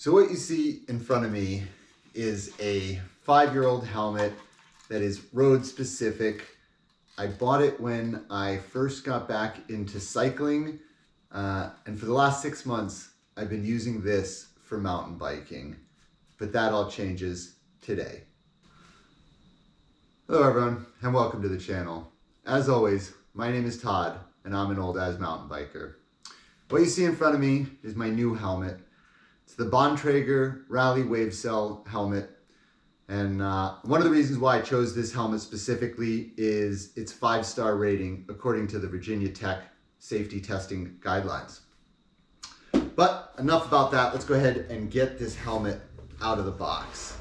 So what you see in front of me is a 5-year-old helmet that is road specific. I bought it when I first got back into cycling, and for the last 6 months, I've been using this for mountain biking, but that all changes today. Hello everyone, and welcome to the channel. As always, my name is Todd, and I'm an old-ass mountain biker. What you see in front of me is my new helmet. It's the Bontrager Rally Wavecel helmet. And one of the reasons why I chose this helmet specifically is its 5-star rating according to the Virginia Tech safety testing guidelines. But enough about that. Let's go ahead and get this helmet out of the box.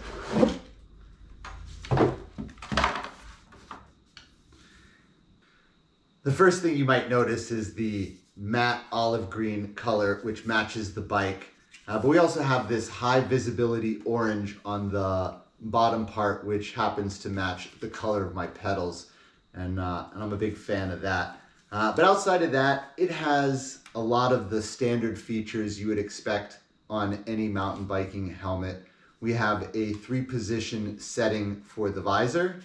The first thing you might notice is the matte olive green color, which matches the bike. But we also have this high visibility orange on the bottom part, which happens to match the color of my pedals. And I'm a big fan of that. But outside of that, it has a lot of the standard features you would expect on any mountain biking helmet. We have a 3-position setting for the visor.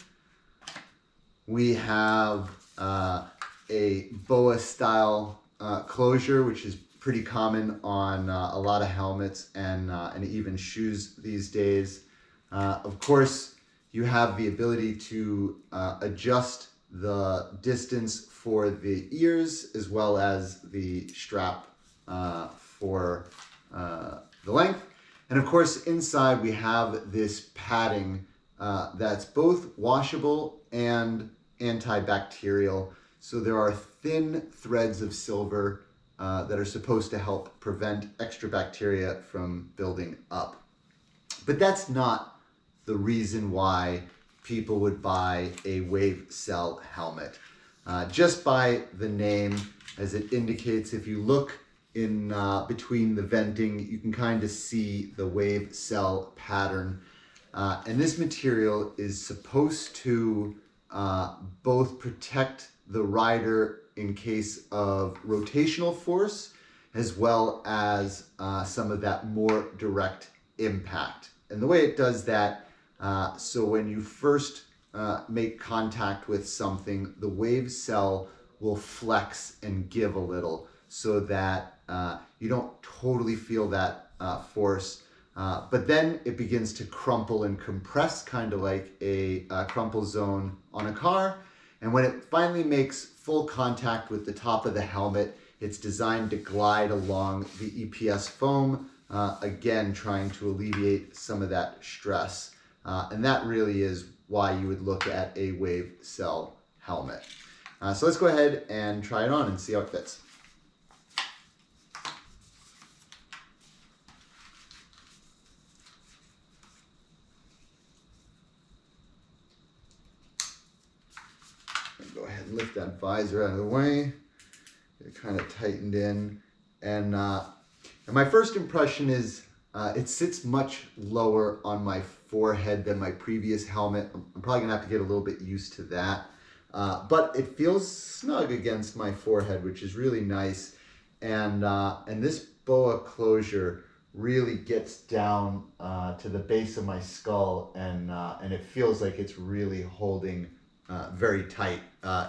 We have a boa style closure, which is pretty common on a lot of helmets and even shoes these days. Of course, you have the ability to adjust the distance for the ears as well as the strap for the length. And of course, inside we have this padding that's both washable and antibacterial. So there are thin threads of silver that are supposed to help prevent extra bacteria from building up. But that's not the reason why people would buy a Wavecel helmet. Just by the name, as it indicates, if you look in between the venting, you can kind of see the Wavecel pattern. And this material is supposed to both protect the rider in case of rotational force, as well as some of that more direct impact. And the way it does that, so when you first make contact with something, the Wavecel will flex and give a little so that you don't totally feel that force. But then it begins to crumple and compress, kind of like a crumple zone on a car. And when it finally makes full contact with the top of the helmet, it's designed to glide along the EPS foam, again, trying to alleviate some of that stress. And that really is why you would look at a Wavecel helmet. So let's go ahead and try it on and see how it fits. Go ahead and lift that visor out of the way. Get it kind of tightened in. And my first impression is it sits much lower on my forehead than my previous helmet. I'm probably gonna have to get a little bit used to that. But it feels snug against my forehead, which is really nice. And this boa closure really gets down to the base of my skull, and it feels like it's really holding very tight.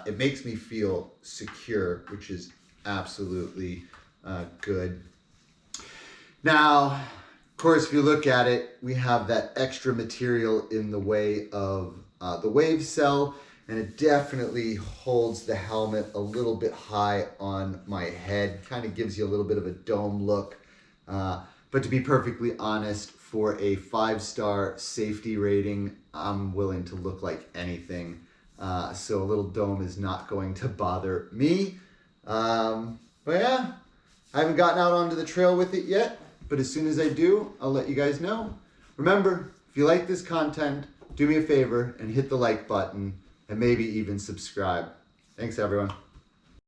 It makes me feel secure, which is absolutely good. Now, of course, if you look at it, we have that extra material in the way of the Wavecel, and it definitely holds the helmet a little bit high on my head. Kind of gives you a little bit of a dome look. But to be perfectly honest, for a 5-star safety rating, I'm willing to look like anything. So a little dome is not going to bother me. But yeah, I haven't gotten out onto the trail with it yet, but as soon as I do, I'll let you guys know. Remember, if you like this content, do me a favor and hit the like button and maybe even subscribe. Thanks everyone.